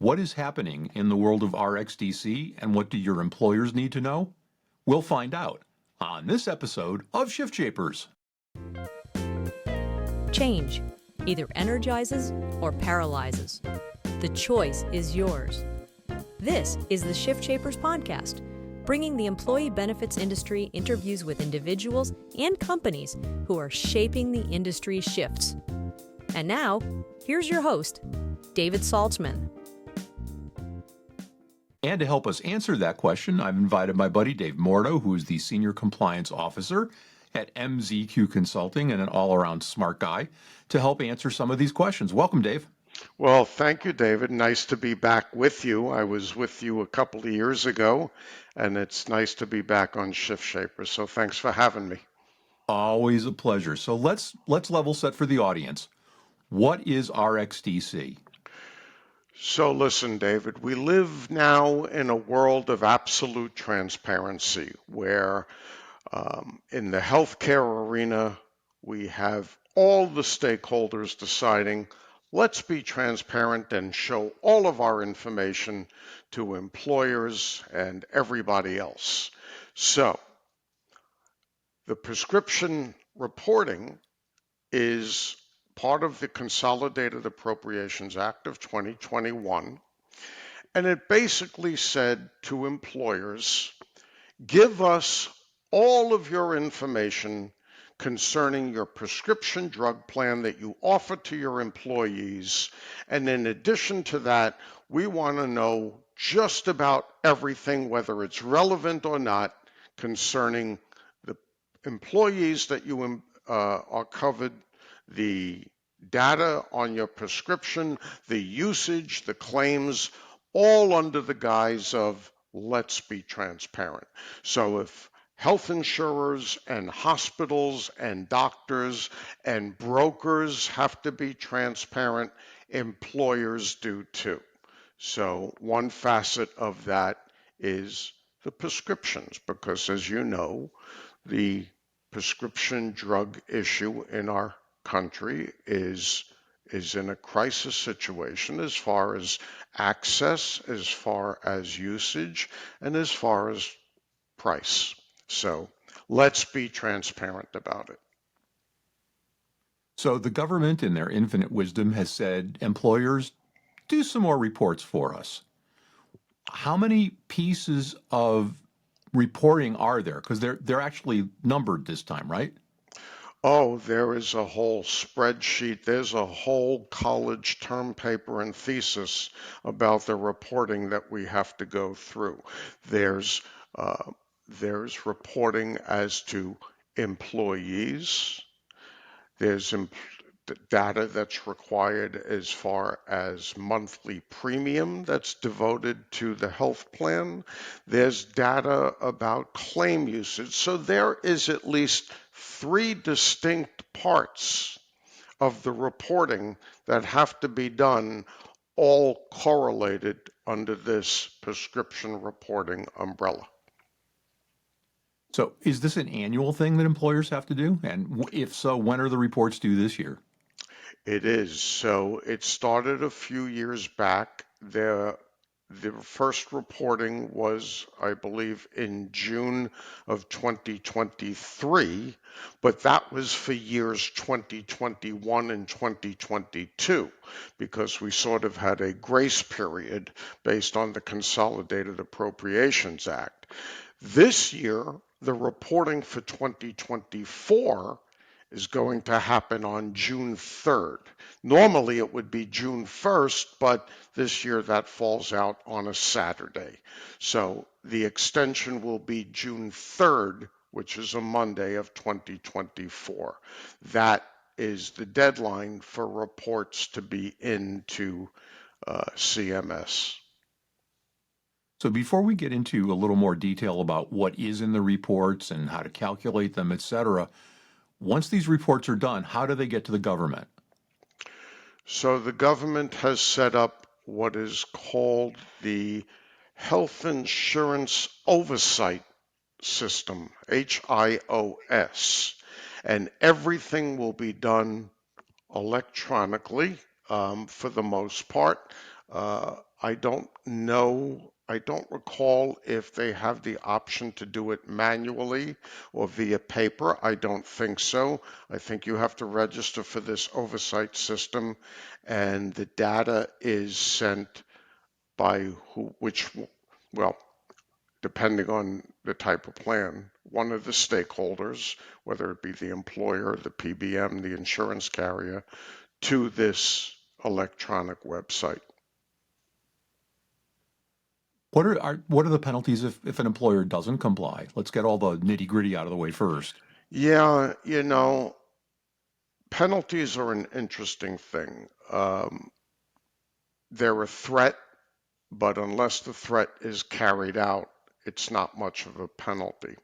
What is happening in the world of RxDC and what do your employers need to know? We'll find out on this episode of ShiftShapers. Change either energizes or paralyzes. The choice is yours. This is the ShiftShapers podcast, bringing the employee benefits industry interviews with individuals and companies who are shaping the industry's shifts. And now, here's your host, David Saltzman. And to help us answer that question, I've invited my buddy David Mordo, who is the Senior Compliance Officer at MZQ Consulting and an all-around smart guy, to help answer some of these questions. Welcome, Dave. Well, thank you, David. Nice to be back with you. I was with you a couple of years ago, and it's nice to be back on ShiftShapers. So thanks for having me. Always a pleasure. So let's level set for the audience. What is RxDC? So listen, David, we live now in a world of absolute transparency where in the healthcare arena, we have all the stakeholders deciding, let's be transparent and show all of our information to employers and everybody else. So the prescription reporting is part of the Consolidated Appropriations Act of 2021, and it basically said to employers, give us all of your information concerning your prescription drug plan that you offer to your employees, and in addition to that, we want to know just about everything, whether it's relevant or not, concerning the employees that you are covered, the data on your prescription, the usage, the claims, all under the guise of let's be transparent. So if health insurers and hospitals and doctors and brokers have to be transparent, employers do too. So one facet of that is the prescriptions, because as you know, the prescription drug issue in our country is in a crisis situation as far as access, as far as usage, and as far as price. So let's be transparent about it. So the government, in their infinite wisdom, has said, employers, do some more reports for us. How many pieces of reporting are there? Because they're actually numbered this time, right? Oh, there is a whole spreadsheet. There's a whole college term paper and thesis about the reporting that we have to go through. There's reporting as to employees. There's data that's required as far as monthly premium that's devoted to the health plan. There's data about claim usage. So there is at least 3 distinct parts of the reporting that have to be done, all correlated under this prescription reporting umbrella. So is this an annual thing that employers have to do? And if so, when are the reports due this year? It is. So it started a few years back. The first reporting was, I believe, in June of 2023, but that was for years 2021 and 2022, because we sort of had a grace period based on the Consolidated Appropriations Act. This year, the reporting for 2024 is going to happen on June 3rd. Normally it would be June 1st, but this year that falls out on a Saturday. So the extension will be June 3rd, which is a Monday of 2024. That is the deadline for reports to be into CMS. So before we get into a little more detail about what is in the reports and how to calculate them, et cetera, once these reports are done, how do they get to the government? So the government has set up what is called the Health Insurance Oversight System, HIOS, and everything will be done electronically for the most part. I don't know, I don't recall if they have the option to do it manually or via paper. I don't think so. I think you have to register for this oversight system, and the data is sent by well, depending on the type of plan, one of the stakeholders, whether it be the employer, the PBM, the insurance carrier, to this electronic website. What are the penalties if an employer doesn't comply? Let's get all the nitty-gritty out of the way first. Yeah, penalties are an interesting thing. They're a threat, but unless the threat is carried out, it's not much of a penalty.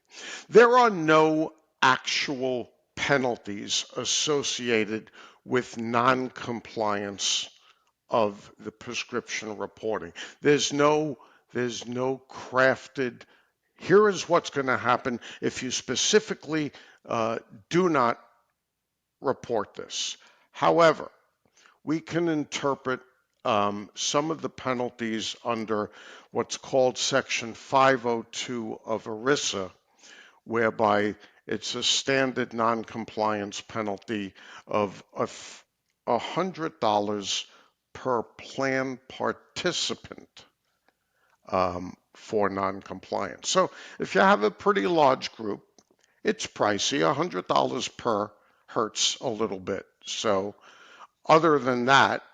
There are no actual penalties associated with non-compliance of the prescription reporting. There's no crafted, here is what's going to happen if you specifically do not report this. However, we can interpret some of the penalties under what's called Section 502 of ERISA, whereby it's a standard noncompliance penalty of $100 per plan participant for noncompliance. So if you have a pretty large group, it's pricey. $100 per hurts a little bit. So other than that,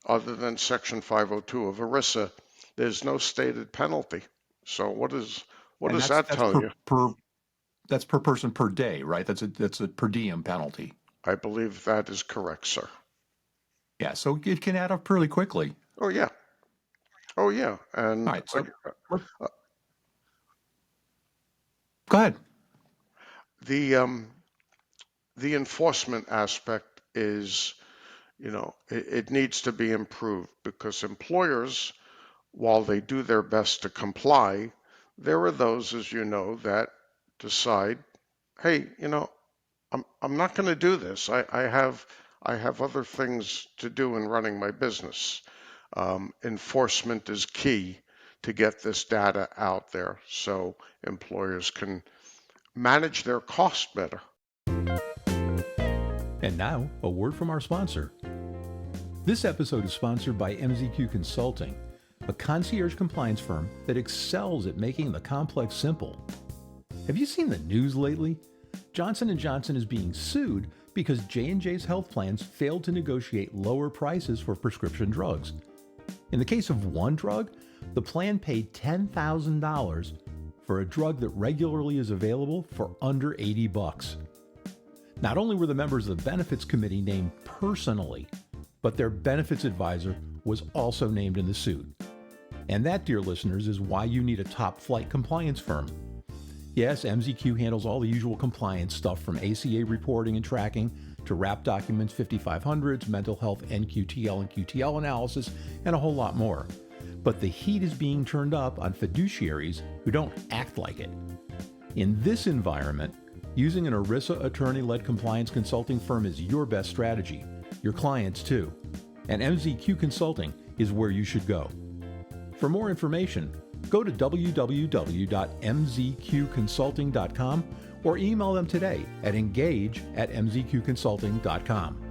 other than Section 502 of ERISA, there's no stated penalty. So what does that tell you? That's per person per day, right? That's a per diem penalty. I believe that is correct, sir. Yeah, so it can add up pretty quickly. Oh yeah. Oh yeah. And all right, so go ahead. The enforcement aspect is, it needs to be improved because employers, while they do their best to comply, there are those, as you know, that decide, hey, I'm not going to do this. I have other things to do in running my business. Enforcement is key to get this data out there so employers can manage their cost better. And now, a word from our sponsor. This episode is sponsored by MZQ Consulting, a concierge compliance firm that excels at making the complex simple. Have you seen the news lately? Johnson & Johnson is being sued because J&J's health plans failed to negotiate lower prices for prescription drugs. In the case of one drug, the plan paid $10,000 for a drug that regularly is available for under $80. Not only were the members of the benefits committee named personally, but their benefits advisor was also named in the suit. And that, dear listeners, is why you need a top-flight compliance firm. Yes, MZQ handles all the usual compliance stuff from ACA reporting and tracking to wrap documents 5500s, mental health NQTL and QTL analysis, and a whole lot more. But the heat is being turned up on fiduciaries who don't act like it. In this environment, using an ERISA attorney-led compliance consulting firm is your best strategy. Your clients too. And MZQ Consulting is where you should go. For more information, go to www.mzqconsulting.com or email them today at engage@mzqconsulting.com.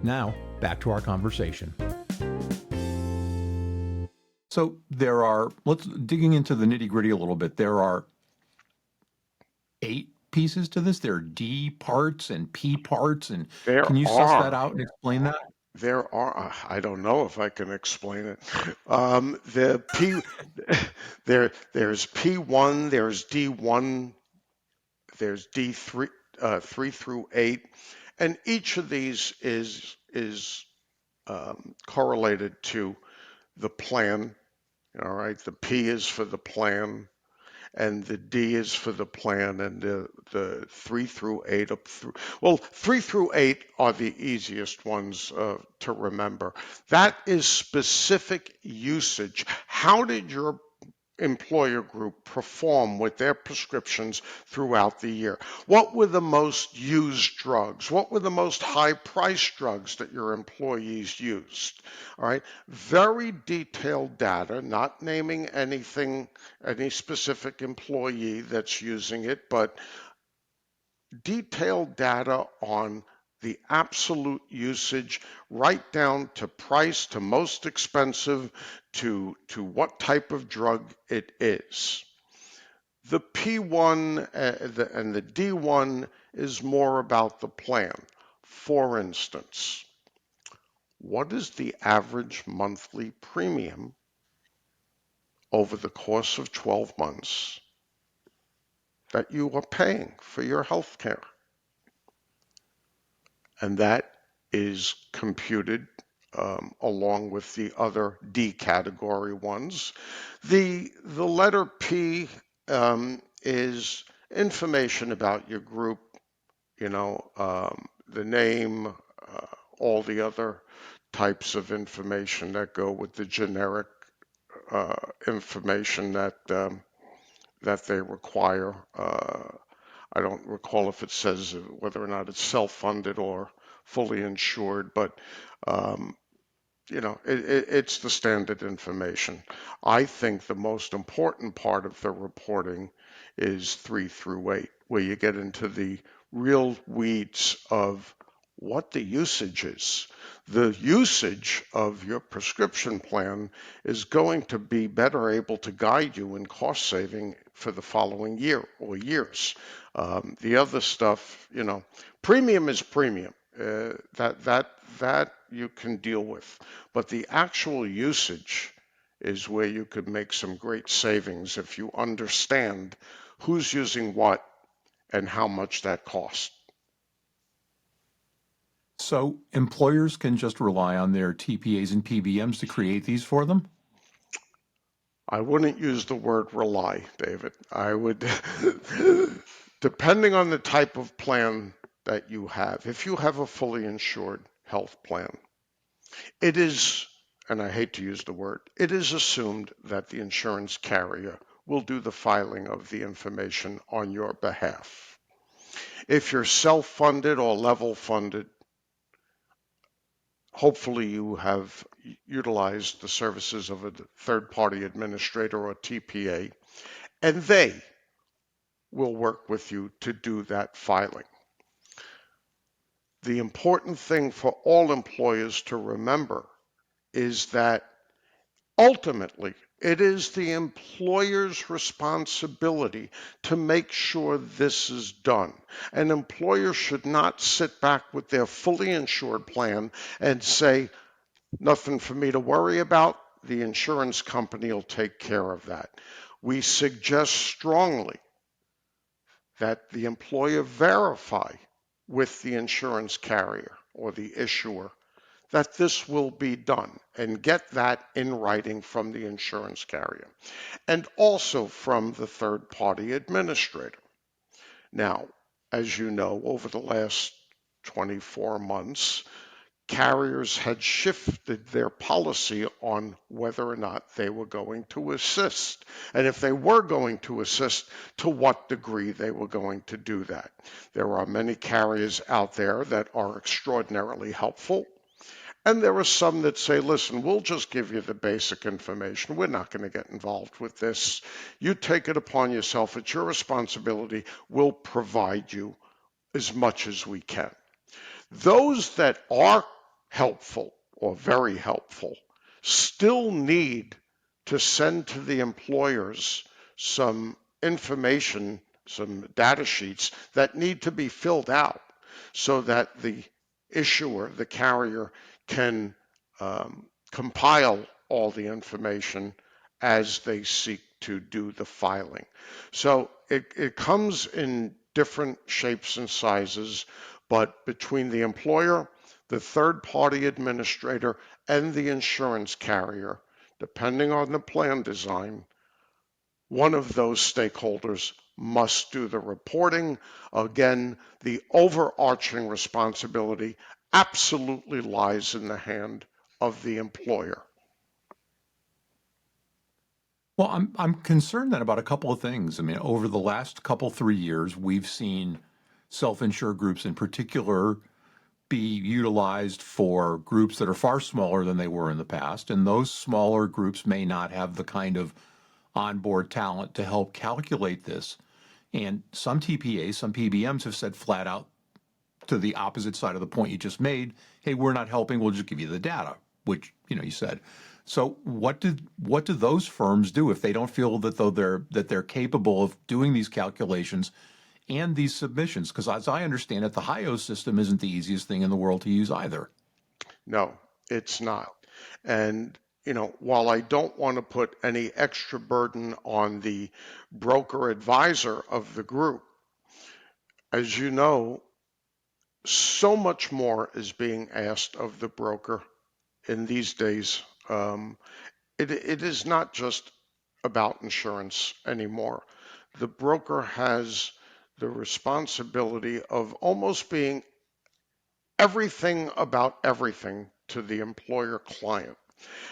Now, back to our conversation. So let's digging into the nitty-gritty a little bit. There are 8 pieces to this. There are D parts and P parts, and can you suss that out and explain that? There are, I don't know if I can explain it. The P, there's P1, there's D1, there's D3, 3 through 8, and each of these is correlated to the plan. All right, the P is for the plan, and the D is for the plan, and the 3 through 8 up through, well, 3 through 8 are the easiest ones to remember. That is specific usage. How did your employer group perform with their prescriptions throughout the year? What were the most used drugs? What were the most high-priced drugs that your employees used? All right, very detailed data, not naming anything, any specific employee that's using it, but detailed data on the absolute usage, right down to price, to most expensive, to what type of drug it is. The P1 and the D1 is more about the plan. For instance, what is the average monthly premium over the course of 12 months that you are paying for your health care? And that is computed along with the other D category ones. The letter P is information about your group, the name, all the other types of information that go with the generic information that they require. I don't recall if it says whether or not it's self-funded or fully insured, but it's the standard information. I think the most important part of the reporting is 3 through 8, where you get into the real weeds of what the usage is. The usage of your prescription plan is going to be better able to guide you in cost saving for the following year or years. The other stuff, premium is premium. That you can deal with, but the actual usage is where you could make some great savings if you understand who's using what and how much that costs. So employers can just rely on their TPAs and PBMs to create these for them? I wouldn't use the word rely, David. I would, depending on the type of plan that you have, if you have a fully insured health plan, it is, and I hate to use the word, it is assumed that the insurance carrier will do the filing of the information on your behalf. If you're self-funded or level funded, hopefully you have utilized the services of a third-party administrator or TPA, and they will work with you to do that filing. The important thing for all employers to remember is that ultimately, it is the employer's responsibility to make sure this is done. An employer should not sit back with their fully insured plan and say, nothing for me to worry about, the insurance company will take care of that. We suggest strongly that the employer verify with the insurance carrier or the issuer that this will be done and get that in writing from the insurance carrier and also from the third-party administrator. Now, as you know, over the last 24 months, carriers had shifted their policy on whether or not they were going to assist, and if they were going to assist, to what degree they were going to do that. There are many carriers out there that are extraordinarily helpful, and there are some that say, listen, we'll just give you the basic information. We're not going to get involved with this. You take it upon yourself. It's your responsibility. We'll provide you as much as we can. Those that are helpful or very helpful still need to send to the employers some information, some data sheets that need to be filled out so that the issuer, the carrier, can compile all the information as they seek to do the filing. So it comes in different shapes and sizes, but between the employer, the third-party administrator, and the insurance carrier, depending on the plan design, one of those stakeholders must do the reporting. Again, the overarching responsibility absolutely lies in the hand of the employer. Well, I'm concerned then about a couple of things. I mean, over the last 3 years, we've seen self-insured groups in particular be utilized for groups that are far smaller than they were in the past. And those smaller groups may not have the kind of onboard talent to help calculate this. And some TPAs, some PBMs have said flat out to the opposite side of the point you just made, hey, we're not helping, we'll just give you the data, which, you said. So what do those firms do if they don't feel that they're capable of doing these calculations and these submissions? Because as I understand it, the HIO system isn't the easiest thing in the world to use either. No, it's not. And, while I don't want to put any extra burden on the broker advisor of the group, as you know, so much more is being asked of the broker in these days. It is not just about insurance anymore. The broker has the responsibility of almost being everything about everything to the employer client.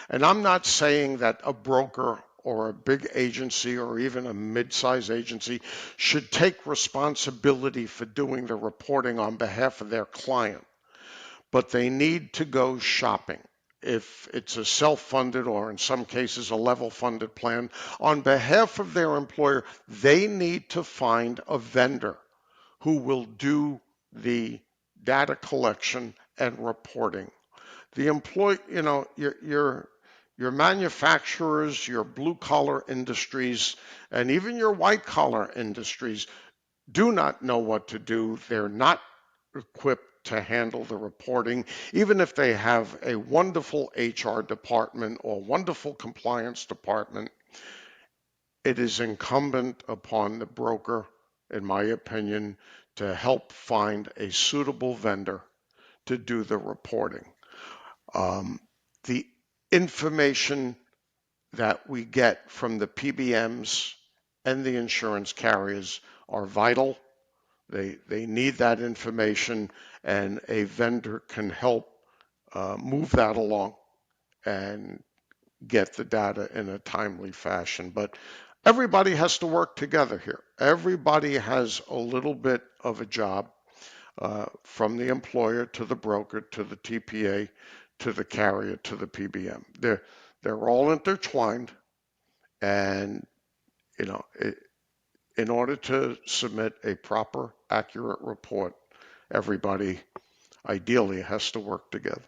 And I'm not saying that a broker or a big agency or even a mid-size agency should take responsibility for doing the reporting on behalf of their client, but they need to go shopping. If it's a self-funded or in some cases a level-funded plan, on behalf of their employer, they need to find a vendor who will do the data collection and reporting. The employee, your manufacturers, your blue collar industries, and even your white collar industries do not know what to do. They're not equipped to handle the reporting, even if they have a wonderful HR department or wonderful compliance department. It is incumbent upon the broker, in my opinion, to help find a suitable vendor to do the reporting. The information that we get from the PBMs and the insurance carriers are vital. They need that information, and a vendor can help move that along and get the data in a timely fashion. But everybody has to work together here. Everybody has a little bit of a job, from the employer to the broker to the TPA to the carrier to the PBM. They're all intertwined, and in order to submit a proper, accurate report, everybody ideally has to work together.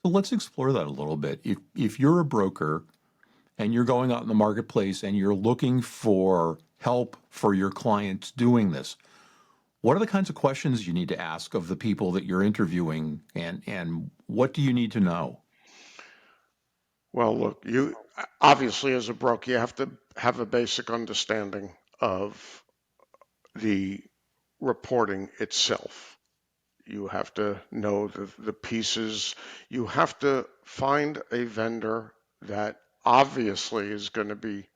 So let's explore that a little bit. If you're a broker and you're going out in the marketplace and you're looking for help for your clients doing this, what are the kinds of questions you need to ask of the people that you're interviewing, and what do you need to know? Well, look, you obviously as a broker, you have to have a basic understanding of the reporting itself. You have to know the pieces. You have to find a vendor that obviously is going to be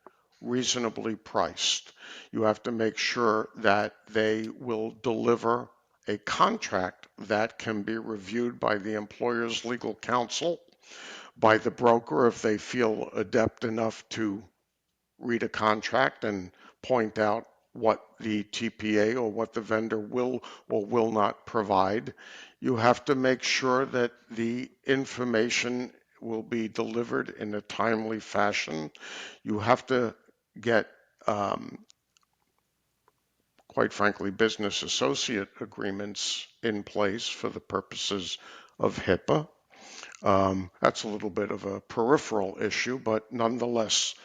reasonably priced. You have to make sure that they will deliver a contract that can be reviewed by the employer's legal counsel, by the broker if they feel adept enough to read a contract and point out what the TPA or what the vendor will or will not provide. You have to make sure that the information will be delivered in a timely fashion. You have to get, quite frankly, business associate agreements in place for the purposes of HIPAA. That's a little bit of a peripheral issue, but nonetheless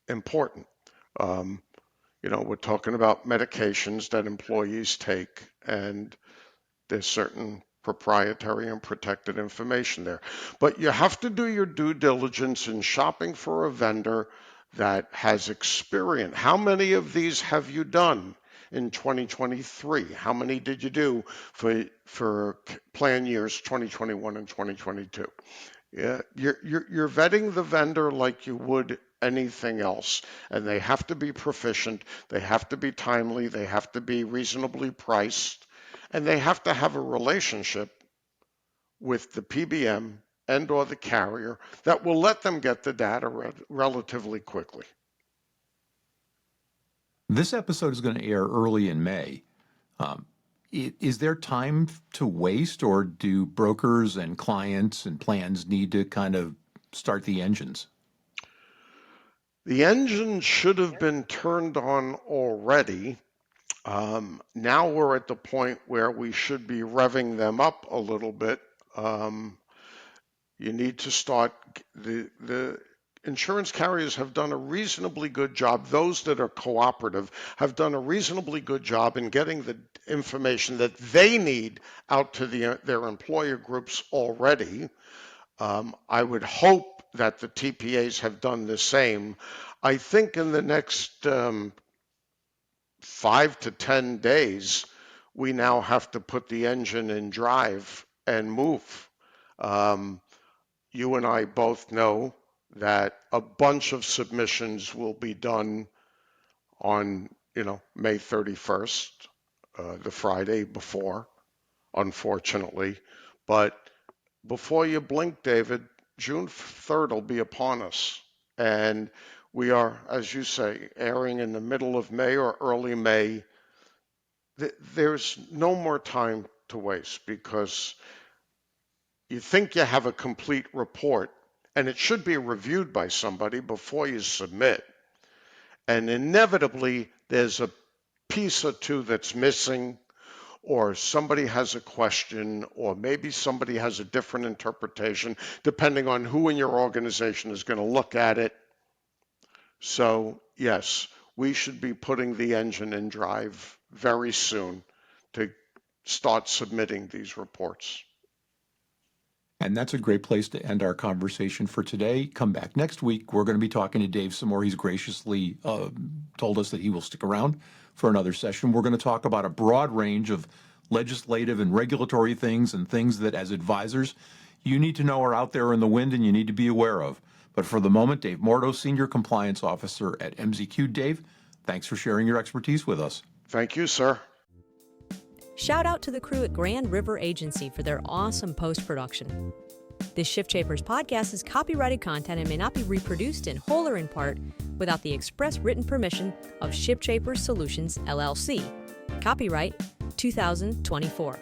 important. We're talking about medications that employees take, and there's certain proprietary and protected information there. But you have to do your due diligence in shopping for a vendor that has experience. How many of these have you done in 2023? How many did you do for plan years 2021 and 2022? Yeah, you're vetting the vendor like you would anything else, and they have to be proficient, they have to be timely, they have to be reasonably priced, and they have to have a relationship with the PBM and or the carrier that will let them get the data relatively quickly. This episode is going to air early in May. Is there time to waste, or do brokers and clients and plans need to kind of start the engines? The engine should have been turned on already. Now we're at the point where we should be revving them up a little bit. You need to start, the insurance carriers have done a reasonably good job. Those that are cooperative have done a reasonably good job in getting the information that they need out to their employer groups already. I would hope that the TPAs have done the same. I think in the next 5 to 10 days, we now have to put the engine in drive and move. You and I both know that a bunch of submissions will be done on, May 31st, the Friday before, unfortunately. But before you blink, David, June 3rd will be upon us. And we are, as you say, airing in the middle of May or early May. There's no more time to waste, because you think you have a complete report, and it should be reviewed by somebody before you submit. And inevitably, there's a piece or two that's missing, or somebody has a question, or maybe somebody has a different interpretation, depending on who in your organization is going to look at it. So, yes, we should be putting the engine in drive very soon to start submitting these reports. And that's a great place to end our conversation for today. Come back next week. We're going to be talking to Dave some more. He's graciously told us that he will stick around for another session. We're going to talk about a broad range of legislative and regulatory things, and things that, as advisors, you need to know are out there in the wind and you need to be aware of. But for the moment, Dave Mordo, Senior Compliance Officer at MZQ. Dave, thanks for sharing your expertise with us. Thank you, sir. Shout out to the crew at Grand River Agency for their awesome post-production. This ShiftShapers podcast is copyrighted content and may not be reproduced in whole or in part without the express written permission of ShiftShapers Solutions, LLC. Copyright 2024.